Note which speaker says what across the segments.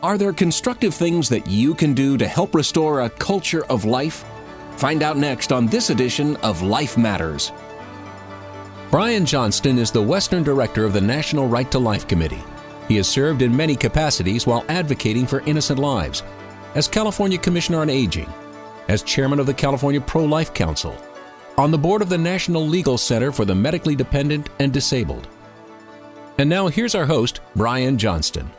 Speaker 1: Are there constructive things that you can do to help restore a culture of life? Find out next on this edition of Life Matters. Brian Johnston is the Western Director of the National Right to Life Committee. He has served in many capacities while advocating for innocent lives, as California Commissioner on Aging, as Chairman of the California Pro-Life Council, on the board of the National Legal Center for the Medically Dependent and Disabled. And now here's our host, Brian Johnston.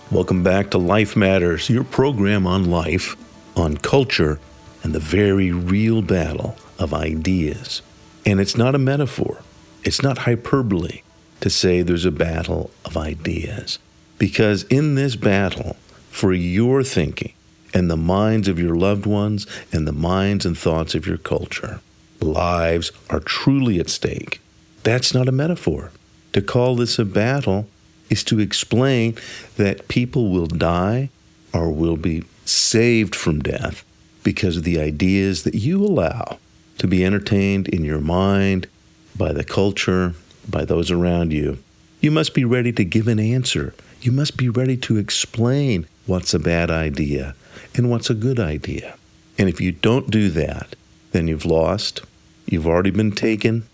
Speaker 2: Welcome back to Life Matters, your program on life, on culture, and the very real battle of ideas. And it's not a metaphor. It's not hyperbole to say there's a battle of ideas. Because in this battle, for your thinking and the minds of your loved ones and the minds and thoughts of your culture, lives are truly at stake. That's not a metaphor. To call this a battle is to explain that people will die or will be saved from death because of the ideas that you allow to be entertained in your mind, by the culture, by those around you. You must be ready to give an answer. You must be ready to explain what's a bad idea and what's a good idea. And if you don't do that, then you've lost. You've already been taken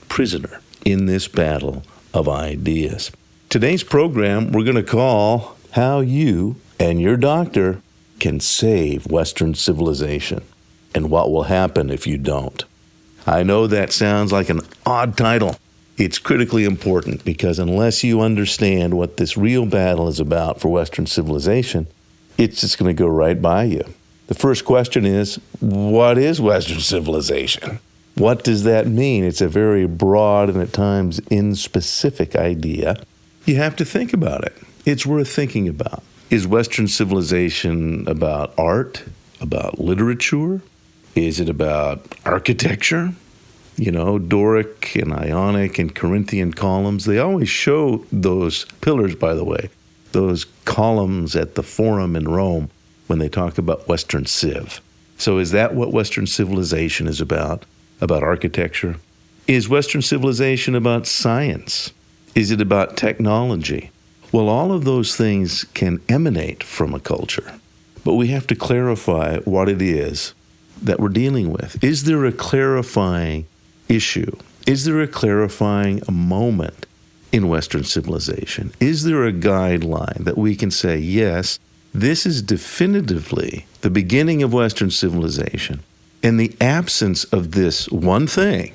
Speaker 2: prisoner in this battle of ideas. Today's program we're going to call How You and Your Doctor Can Save Western Civilization, and What Will Happen If You Don't. I know that sounds like an odd title. It's critically important because unless you understand what this real battle is about for Western civilization, it's just going to go right by you. The first question is, what is Western civilization? What does that mean? It's a very broad and at times inspecific idea. You have to think about it. It's worth thinking about. Is Western civilization about art, about literature? Is it about architecture? You know, Doric and Ionic and Corinthian columns, they always show those pillars, by the way, those columns at the Forum in Rome when they talk about Western Civ. So is that what Western civilization is about architecture? Is Western civilization about science? Is it about technology? Well, all of those things can emanate from a culture, but we have to clarify what it is that we're dealing with. Is there a clarifying issue? Is there a clarifying moment in Western civilization? Is there a guideline that we can say, yes, this is definitively the beginning of Western civilization, and the absence of this one thing,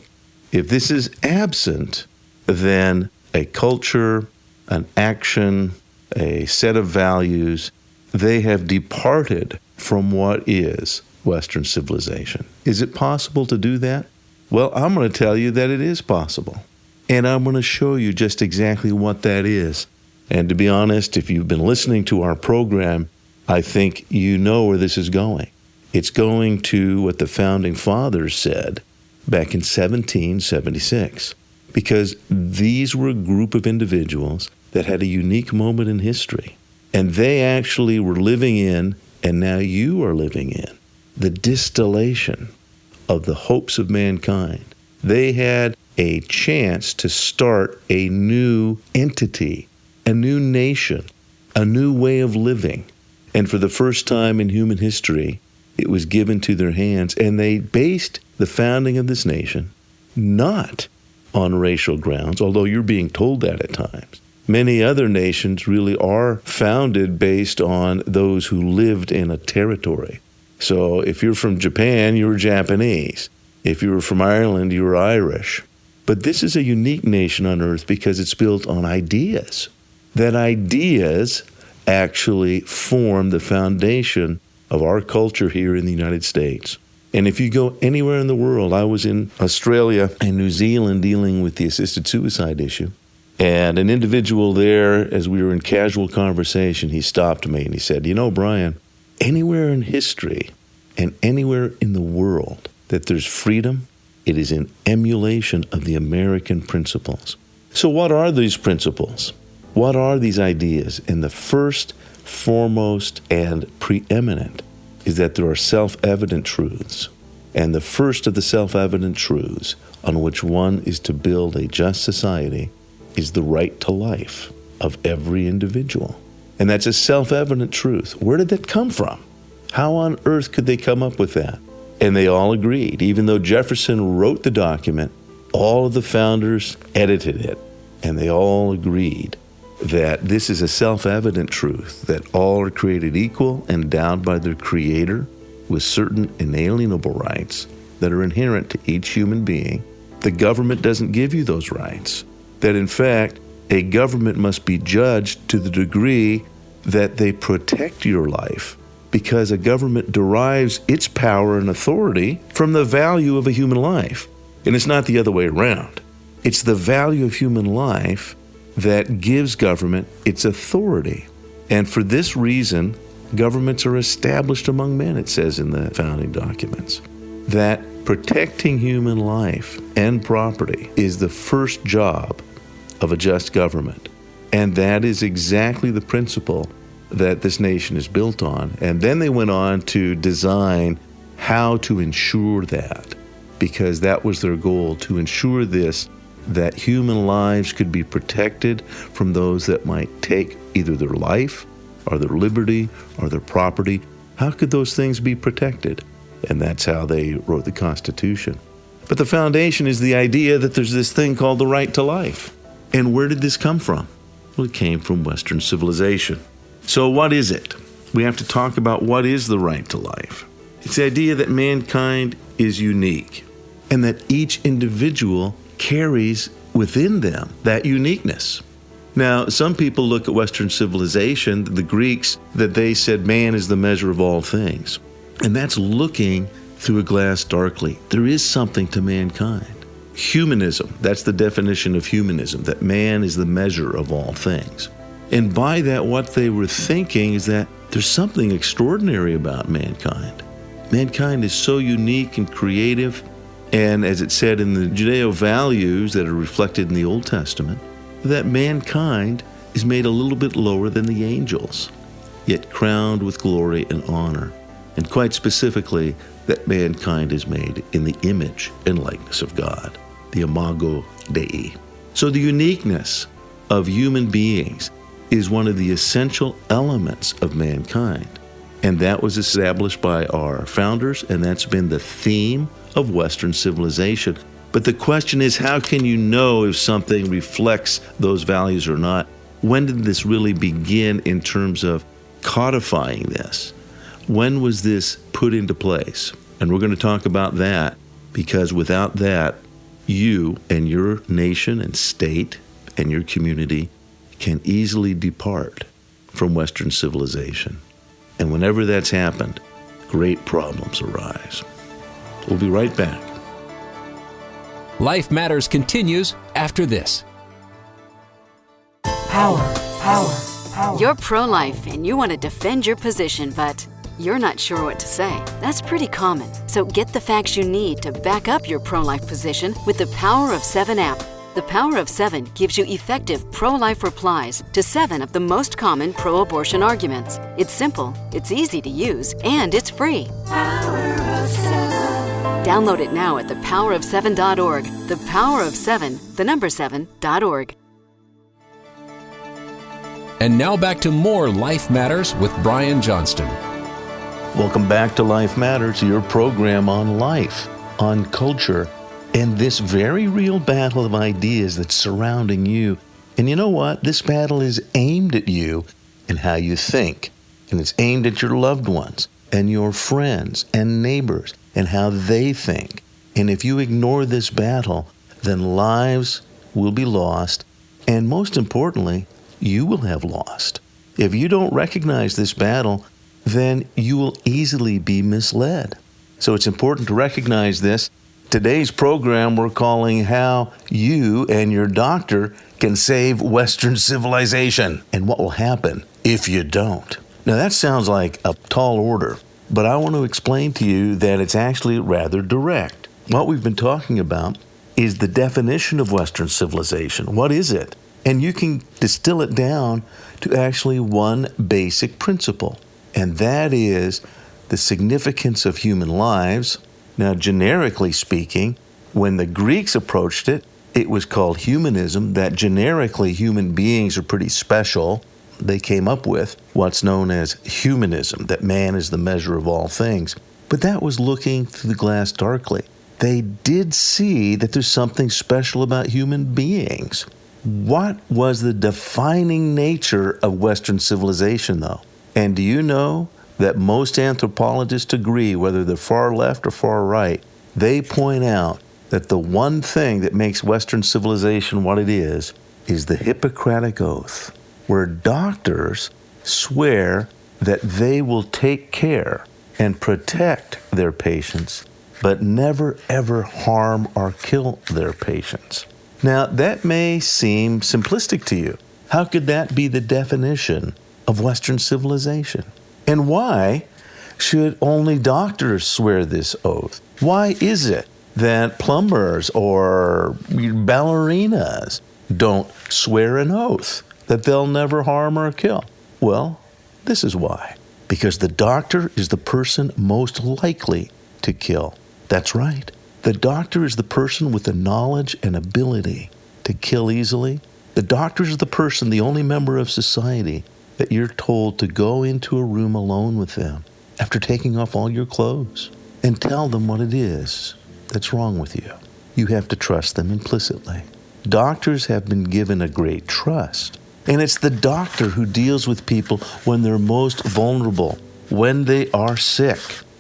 Speaker 2: if this is absent, then a culture, an action, a set of values, they have departed from what is Western civilization. Is it possible to do that? Well, I'm going to tell you that it is possible. And I'm going to show you just exactly what that is. And to be honest, if you've been listening to our program, I think you know where this is going. It's going to what the Founding Fathers said back in 1776. Because these were a group of individuals that had a unique moment in history. And they actually were living in, and now you are living in, the distillation of the hopes of mankind. They had a chance to start a new entity, a new nation, a new way of living. And for the first time in human history, it was given to their hands. And they based the founding of this nation not on racial grounds, although you're being told that at times. Many other nations really are founded based on those who lived in a territory. So if you're from Japan, you're Japanese. If you were from Ireland, you were Irish. But this is a unique nation on earth because it's built on ideas. That ideas actually form the foundation of our culture here in the United States. And if you go anywhere in the world, I was in Australia and New Zealand dealing with the assisted suicide issue. And an individual there, as we were in casual conversation, he stopped me and he said, you know, Brian, anywhere in history and anywhere in the world that there's freedom, it is in emulation of the American principles. So what are these principles? What are these ideas? And the first, foremost, and preeminent is that there are self-evident truths. And the first of the self-evident truths on which one is to build a just society is the right to life of every individual. And that's a self-evident truth. Where did that come from? How on earth could they come up with that? And they all agreed. Even though Jefferson wrote the document, all of the founders edited it. And they all agreed that this is a self-evident truth, that all are created equal, endowed by their Creator with certain inalienable rights that are inherent to each human being. The government doesn't give you those rights. That in fact, a government must be judged to the degree that they protect your life, because a government derives its power and authority from the value of a human life. And it's not the other way around. It's the value of human life that gives government its authority. And for this reason, governments are established among men, it says in the founding documents, that protecting human life and property is the first job of a just government. And that is exactly the principle that this nation is built on. And then they went on to design how to ensure that, because that was their goal, to ensure this, that human lives could be protected from those that might take either their life or their liberty or their property. How could those things be protected? And that's how they wrote the Constitution. But the foundation is the idea that there's this thing called the right to life. And where did this come from? Well, it came from Western civilization. So what is it? We have to talk about what is the right to life. It's the idea that mankind is unique and that each individual carries within them that uniqueness. Now, some people look at Western civilization, the Greeks, that they said man is the measure of all things. And that's looking through a glass darkly. There is something to mankind. Humanism, that's the definition of humanism, that man is the measure of all things. And by that, what they were thinking is that there's something extraordinary about mankind. Mankind is so unique and creative. And as it said in the Judeo values that are reflected in the Old Testament, that mankind is made a little bit lower than the angels, yet crowned with glory and honor. And quite specifically, that mankind is made in the image and likeness of God, the imago Dei. So the uniqueness of human beings is one of the essential elements of mankind. And that was established by our founders, and that's been the theme of Western civilization. But the question is, how can you know if something reflects those values or not? When did this really begin in terms of codifying this? When was this put into place? And we're going to talk about that, because without that, you and your nation and state and your community can easily depart from Western civilization. And whenever that's happened, great problems arise. We'll be right back.
Speaker 1: Life Matters continues after this.
Speaker 3: Power.
Speaker 4: You're pro-life and you want to defend your position, but you're not sure what to say. That's pretty common. So get the facts you need to back up your pro-life position with the Power of 7 app. The Power of 7 gives you effective pro-life replies to 7 of the most common pro-abortion arguments. It's simple, it's easy to use, and it's free.
Speaker 3: Power of 7.
Speaker 4: Download it now at thepowerof7.org. The Power of 7, the number 7.org.
Speaker 1: And now back to more Life Matters with Brian Johnston.
Speaker 2: Welcome back to Life Matters, your program on life, on culture, and this very real battle of ideas that's surrounding you. And you know what? This battle is aimed at you and how you think. And it's aimed at your loved ones and your friends and neighbors and how they think. And if you ignore this battle, then lives will be lost. And most importantly, you will have lost. If you don't recognize this battle, then you will easily be misled. So it's important to recognize this. Today's program we're calling How You and Your Doctor Can Save Western Civilization, and what will happen if you don't. Now that sounds like a tall order, but I want to explain to you that it's actually rather direct. What we've been talking about is the definition of Western civilization. What is it? And you can distill it down to actually one basic principle, and that is the significance of human lives. Now, generically speaking, when the Greeks approached it, it was called humanism, that generically human beings are pretty special. they came up with what's known as humanism, that man is the measure of all things. But that was looking through the glass darkly. They did see that there's something special about human beings. What was the defining nature of Western civilization, though? And do you know that most anthropologists agree, whether they're far left or far right, they point out that the one thing that makes Western civilization what it is the Hippocratic Oath, where doctors swear that they will take care and protect their patients, but never ever harm or kill their patients. Now, that may seem simplistic to you. How could that be the definition of Western civilization? And why should only doctors swear this oath? Why is it that plumbers or ballerinas don't swear an oath that they'll never harm or kill? Well, this is why. Because the doctor is the person most likely to kill. That's right. The doctor is the person with the knowledge and ability to kill easily. The doctor is the person, the only member of society, that you're told to go into a room alone with them after taking off all your clothes and tell them what it is that's wrong with you. You have to trust them implicitly. Doctors have been given a great trust. And it's the doctor who deals with people when they're most vulnerable, when they are sick.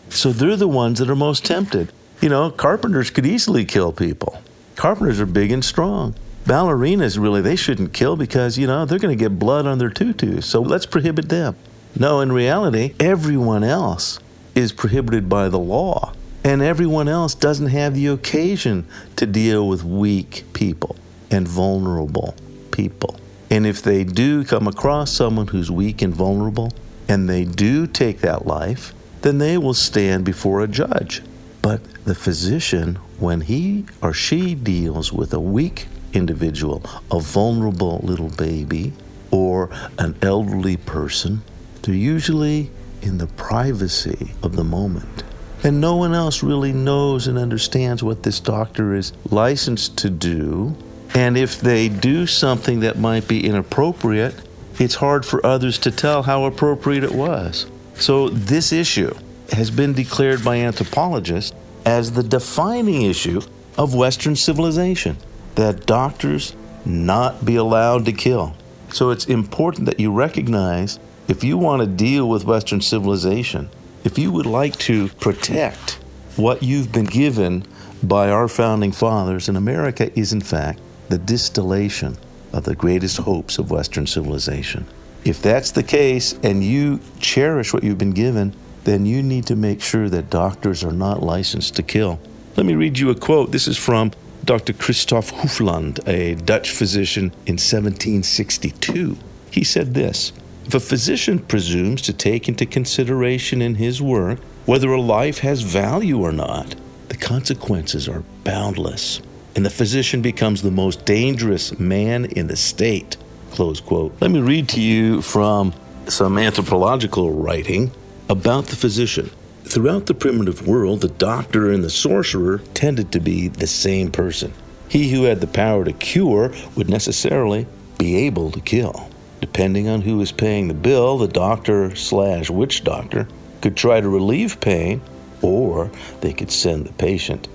Speaker 2: So they're the ones that are most tempted. You know, carpenters could easily kill people. Carpenters are big and strong. Ballerinas, really, they shouldn't kill because, they're going to get blood on their tutus. So let's prohibit them. No, in reality, everyone else is prohibited by the law. And everyone else doesn't have the occasion to deal with weak people and vulnerable people. And if they do come across someone who's weak and vulnerable, and they do take that life, then they will stand before a judge. But the physician, when he or she deals with a weak individual, a vulnerable little baby, or an elderly person, they're usually in the privacy of the moment. And no one else really knows and understands what this doctor is licensed to do. And if they do something that might be inappropriate, it's hard for others to tell how appropriate it was. So this issue has been declared by anthropologists as the defining issue of Western civilization, that doctors not be allowed to kill. So it's important that you recognize, if you want to deal with Western civilization, if you would like to protect what you've been given by our founding fathers, and America is in fact the distillation of the greatest hopes of Western civilization. If that's the case and you cherish what you've been given, then you need to make sure that doctors are not licensed to kill. Let me read you a quote. This is from Dr. Christoph Hufland, a Dutch physician in 1762. He said this: "If a physician presumes to take into consideration in his work whether a life has value or not, the consequences are boundless, and the physician becomes the most dangerous man in the state." Close quote. Let me read to you from some anthropological writing about the physician. Throughout the primitive world, the doctor and the sorcerer tended to be the same person. He who had the power to cure would necessarily be able to kill. Depending on who was paying the bill, the doctor/witch doctor could try to relieve pain, or they could send the patient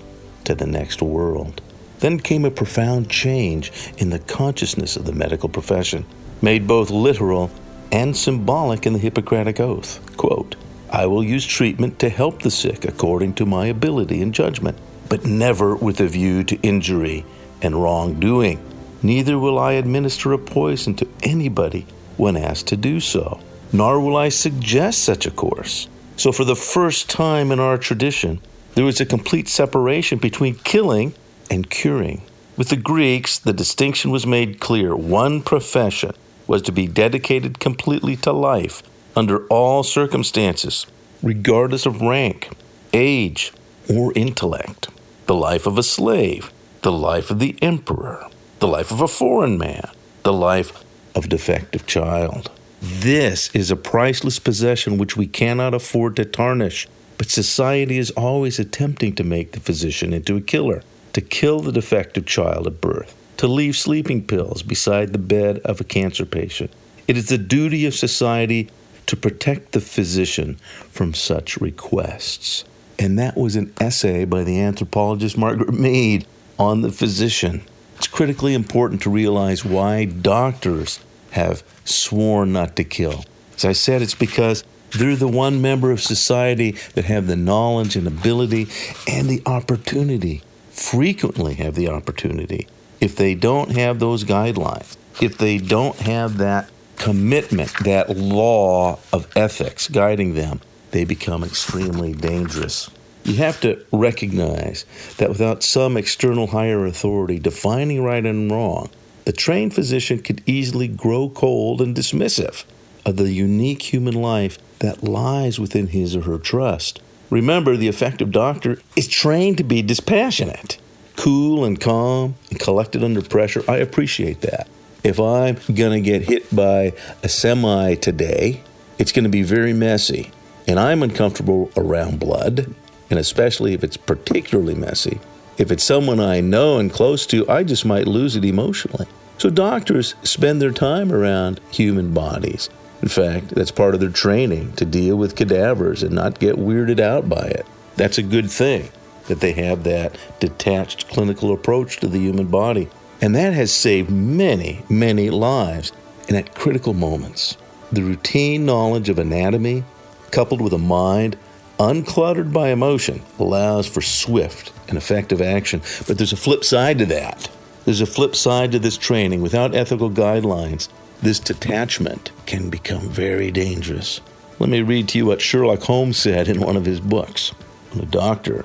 Speaker 2: to the next world. Then came a profound change in the consciousness of the medical profession, made both literal and symbolic in the Hippocratic Oath. Quote, "I will use treatment to help the sick according to my ability and judgment, but never with a view to injury and wrongdoing. Neither will I administer a poison to anybody when asked to do so, nor will I suggest such a course." So for the first time in our tradition, there was a complete separation between killing and curing. With the Greeks, the distinction was made clear. One profession was to be dedicated completely to life under all circumstances, regardless of rank, age, or intellect. The life of a slave, the life of the emperor, the life of a foreign man, the life of a defective child. This is a priceless possession which we cannot afford to tarnish, but society is always attempting to make the physician into a killer, to kill the defective child at birth, to leave sleeping pills beside the bed of a cancer patient. It is the duty of society to protect the physician from such requests. And that was an essay by the anthropologist Margaret Mead on the physician. It's critically important to realize why doctors have sworn not to kill. As I said, it's because they're the one member of society that have the knowledge and ability and the opportunity, frequently have the opportunity. If they don't have those guidelines, if they don't have that commitment, that law of ethics guiding them, they become extremely dangerous. You have to recognize that without some external higher authority defining right and wrong, the trained physician could easily grow cold and dismissive of the unique human life that lies within his or her trust. Remember, the effective doctor is trained to be dispassionate, cool and calm and collected under pressure. I appreciate that. If I'm going to get hit by a semi today, it's going to be very messy, and I'm uncomfortable around blood. And especially if it's particularly messy. If it's someone I know and close to, I just might lose it emotionally. So doctors spend their time around human bodies. In fact, that's part of their training, to deal with cadavers and not get weirded out by it. That's a good thing, that they have that detached clinical approach to the human body. And that has saved many, many lives. And at critical moments, the routine knowledge of anatomy, coupled with a mind uncluttered by emotion, allows for swift and effective action. But there's a flip side to that. There's a flip side to this training. Without ethical guidelines, this detachment can become very dangerous. Let me read to you what Sherlock Holmes said in one of his books. When a doctor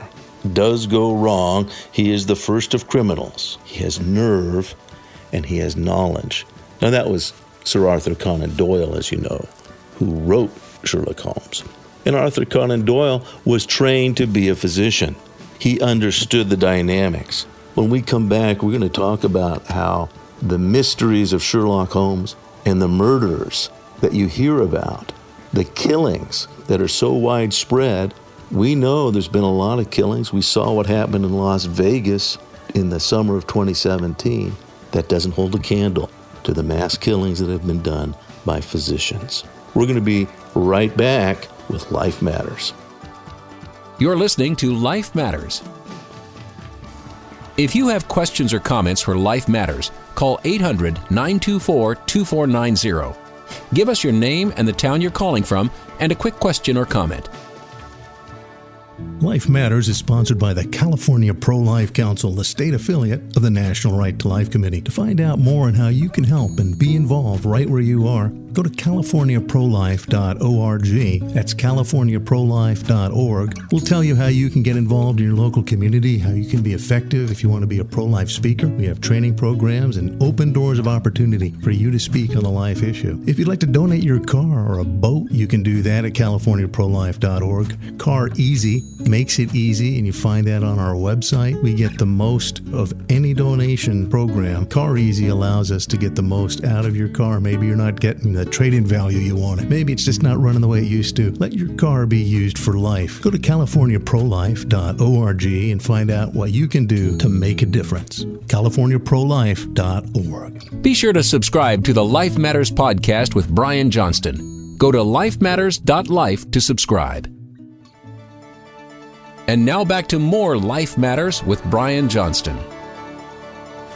Speaker 2: does go wrong, he is the first of criminals. He has nerve and he has knowledge. Now that was Sir Arthur Conan Doyle, as you know, who wrote Sherlock Holmes. And Arthur Conan Doyle was trained to be a physician. He understood the dynamics. When we come back, we're going to talk about how the mysteries of Sherlock Holmes and the murders that you hear about, the killings that are so widespread. We know there's been a lot of killings. We saw what happened in Las Vegas in the summer of 2017. That doesn't hold a candle to the mass killings that have been done by physicians. We're going to be right back with Life Matters.
Speaker 1: You're listening to Life Matters. If you have questions or comments for Life Matters, call 800-924-2490. Give us your name and the town you're calling from and a quick question or comment.
Speaker 5: Life Matters is sponsored by the California Pro-Life Council, the state affiliate of the National Right to Life Committee. To find out more on how you can help and be involved right where you are, go to californiaprolife.org. That's californiaprolife.org. We'll tell you how you can get involved in your local community, how you can be effective if you want to be a pro-life speaker. We have training programs and open doors of opportunity for you to speak on a life issue. If you'd like to donate your car or a boat, you can do that at californiaprolife.org. Car Easy makes it easy, and you find that on our website. We get the most of any donation program. Car Easy allows us to get the most out of your car. Maybe you're not getting the trade-in value you wanted. Maybe it's just not running the way it used to. Let your car be used for life. Go to californiaprolife.org and find out what you can do to make a difference. californiaprolife.org.
Speaker 1: Be sure to subscribe to the Life Matters podcast with Brian Johnston. Go to lifematters.life to subscribe. And now back to more Life Matters with Brian Johnston.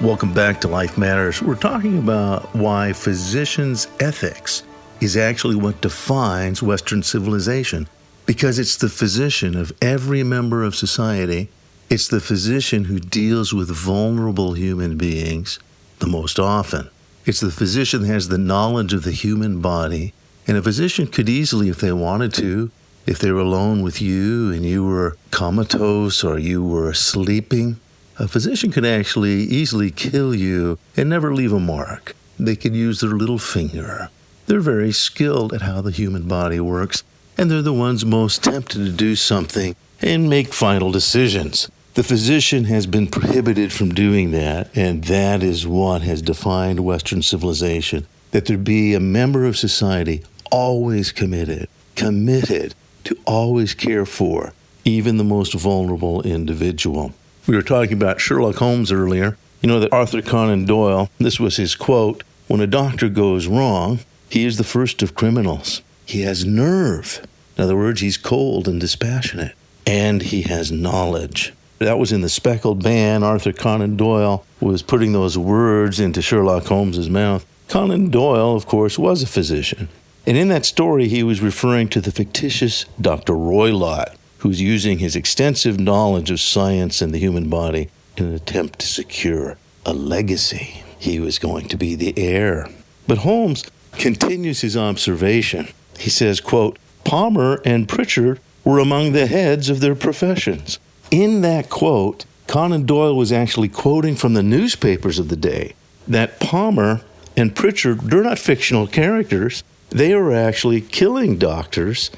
Speaker 2: Welcome back to Life Matters. We're talking about why physicians' ethics is actually what defines Western civilization. Because it's the physician of every member of society. It's the physician who deals with vulnerable human beings the most often. It's the physician that has the knowledge of the human body. And a physician could easily, if they wanted to, if they were alone with you and you were comatose or you were sleeping, a physician could actually easily kill you and never leave a mark. They could use their little finger. They're very skilled at how the human body works, and they're the ones most tempted to do something and make final decisions. The physician has been prohibited from doing that, and that is what has defined Western civilization, that there be a member of society always committed to always care for even the most vulnerable individual. We were talking about Sherlock Holmes earlier. You know that Arthur Conan Doyle, this was his quote, "When a doctor goes wrong, He is the first of criminals. He has nerve. In other words, he's cold and dispassionate. And he has knowledge. That was in The Speckled Man. Arthur Conan Doyle was putting those words into Sherlock Holmes' mouth. Conan Doyle, of course, was a physician. And in that story, he was referring to the fictitious Dr. Roylott, who's using his extensive knowledge of science and the human body in an attempt to secure a legacy. He was going to be the heir. But Holmes continues his observation. He says, quote, Palmer and Pritchard were among the heads of their professions. In that quote, Conan Doyle was actually quoting from the newspapers of the day that Palmer and Pritchard, they're not fictional characters. They were actually killing doctors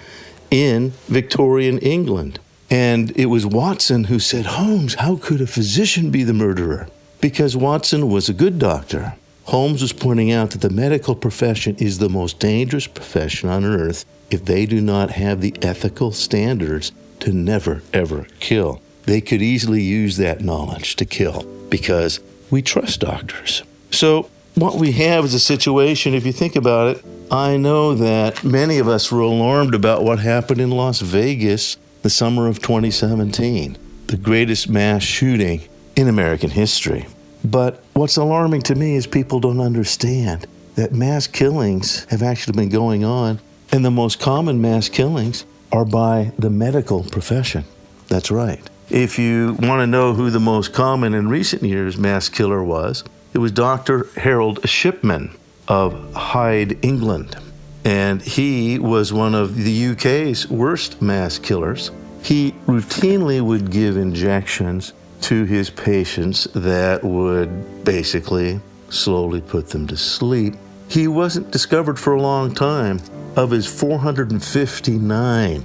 Speaker 2: in Victorian England. And it was Watson who said, Holmes, how could a physician be the murderer? Because Watson was a good doctor. Holmes was pointing out that the medical profession is the most dangerous profession on earth if they do not have the ethical standards to never, ever kill. They could easily use that knowledge to kill because we trust doctors. So what we have is a situation, if you think about it, I know that many of us were alarmed about what happened in Las Vegas the summer of 2017, the greatest mass shooting in American history. But what's alarming to me is people don't understand that mass killings have actually been going on, and the most common mass killings are by the medical profession. That's right. If you want to know who the most common in recent years mass killer was, it was Dr. Harold Shipman of Hyde, England. And he was one of the UK's worst mass killers. He routinely would give injections to his patients that would basically slowly put them to sleep. He wasn't discovered for a long time. Of his 459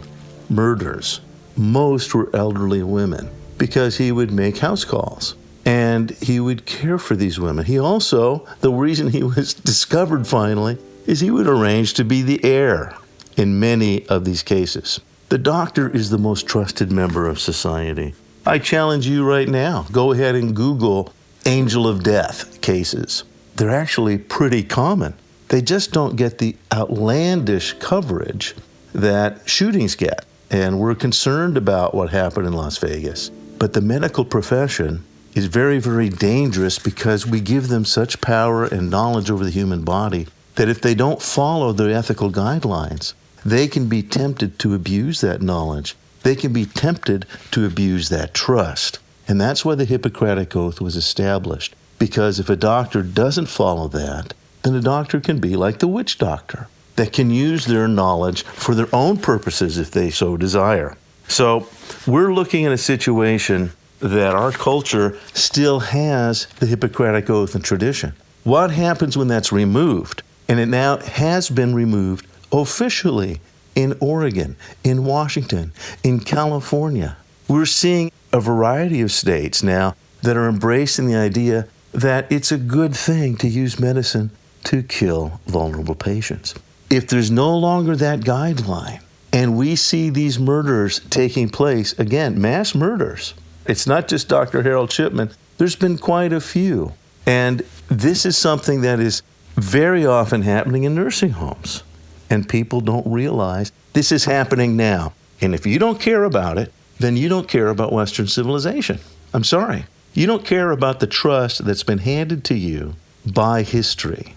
Speaker 2: murders, most were elderly women because he would make house calls and he would care for these women. He also, the reason he was discovered finally, is he would arrange to be the heir in many of these cases. The doctor is the most trusted member of society. I challenge you right now, go ahead and Google angel of death cases. They're actually pretty common. They just don't get the outlandish coverage that shootings get. And we're concerned about what happened in Las Vegas. But the medical profession is very, very dangerous because we give them such power and knowledge over the human body that if they don't follow the ethical guidelines, they can be tempted to abuse that knowledge. They can be tempted to abuse that trust. And that's why the Hippocratic Oath was established. Because if a doctor doesn't follow that, then a doctor can be like the witch doctor that can use their knowledge for their own purposes if they so desire. So we're looking at a situation that our culture still has the Hippocratic Oath and tradition. What happens when that's removed? And it now has been removed officially in Oregon, in Washington, in California. We're seeing a variety of states now that are embracing the idea that it's a good thing to use medicine to kill vulnerable patients. If there's no longer that guideline, and we see these murders taking place, again, mass murders, it's not just Dr. Harold Shipman, there's been quite a few. And this is something that is very often happening in nursing homes. And people don't realize this is happening now. And if you don't care about it, then you don't care about Western civilization. I'm sorry. You don't care about the trust that's been handed to you by history.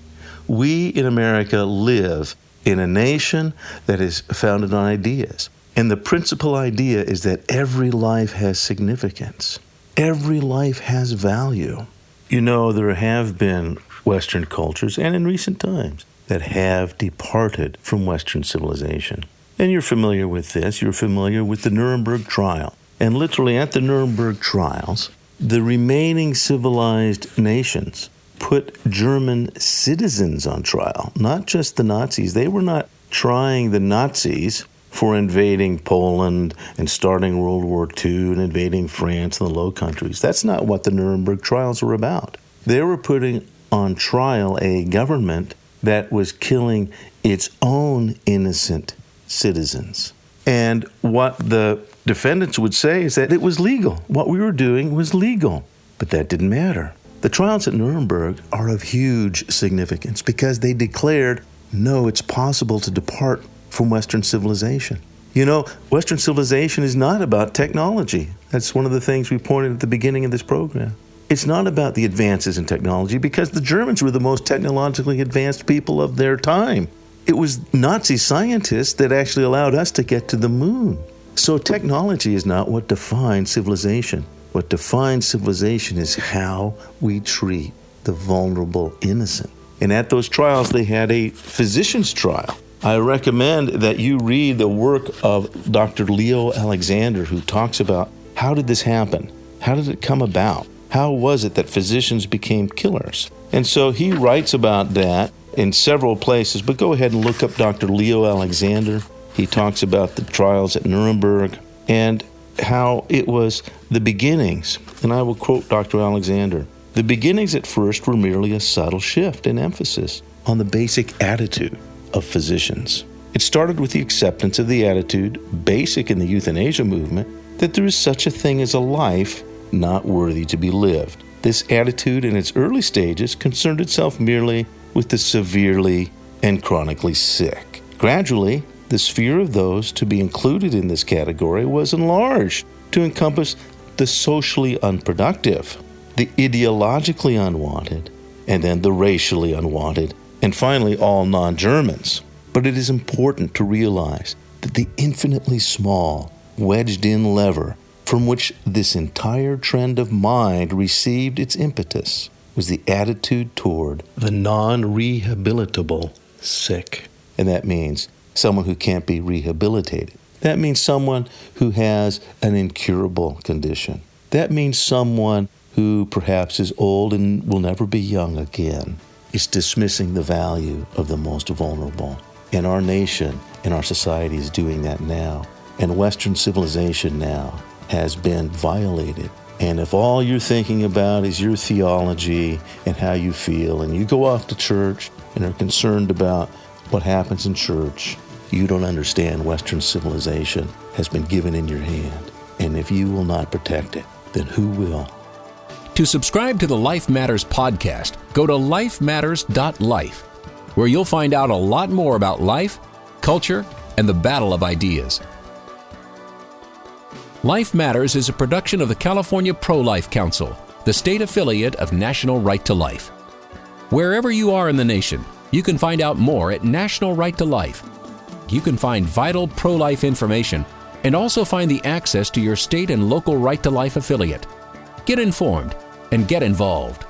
Speaker 2: We in America live in a nation that is founded on ideas. And the principal idea is that every life has significance. Every life has value. You know, there have been Western cultures, and in recent times, that have departed from Western civilization. And you're familiar with this. You're familiar with the Nuremberg trial. And literally at the Nuremberg trials, the remaining civilized nations put German citizens on trial, not just the Nazis. They were not trying the Nazis for invading Poland and starting World War II and invading France and the Low Countries. That's not what the Nuremberg trials were about. They were putting on trial a government that was killing its own innocent citizens. And what the defendants would say is that it was legal. What we were doing was legal. But that didn't matter. The trials at Nuremberg are of huge significance because they declared No, it's possible to depart from Western civilization. You know, Western civilization is not about technology. That's one of the things we pointed at the beginning of this program. It's not about the advances in technology, because the Germans were the most technologically advanced people of their time. It was Nazi scientists that actually allowed us to get to the moon. So technology is not what defines civilization. What defines civilization is how we treat the vulnerable innocent. And at those trials, they had a physician's trial. I recommend that you read the work of Dr. Leo Alexander, who talks about how did this happen? How did it come about? How was it that physicians became killers? And so he writes about that in several places, but go ahead and look up Dr. Leo Alexander. He talks about the trials at Nuremberg and how it was the beginnings. And I will quote Dr. Alexander. The beginnings at first were merely a subtle shift in emphasis on the basic attitude of physicians. It started with the acceptance of the attitude, basic in the euthanasia movement, that there is such a thing as a life not worthy to be lived. This attitude in its early stages concerned itself merely with the severely and chronically sick. Gradually, the sphere of those to be included in this category was enlarged to encompass the socially unproductive, the ideologically unwanted, and then the racially unwanted, and finally all non-Germans. But it is important to realize that the infinitely small, wedged-in lever from which this entire trend of mind received its impetus was the attitude toward the non-rehabilitable sick. And that means someone who can't be rehabilitated. That means someone who has an incurable condition. That means someone who perhaps is old and will never be young again. It's dismissing the value of the most vulnerable. And our nation and our society is doing that now. And Western civilization now has been violated. And if all you're thinking about is your theology and how you feel, and you go off to church and are concerned about what happens in church, you don't understand Western civilization has been given in your hand. And if you will not protect it, then who will?
Speaker 1: To subscribe to the Life Matters podcast, go to lifematters.life, where you'll find out a lot more about life, culture, and the battle of ideas. Life Matters is a production of the California Pro-Life Council, the state affiliate of National Right to Life. Wherever you are in the nation, you can find out more at National Right to Life. You can find vital pro-life information and also find the access to your state and local Right to Life affiliate. Get informed and get involved.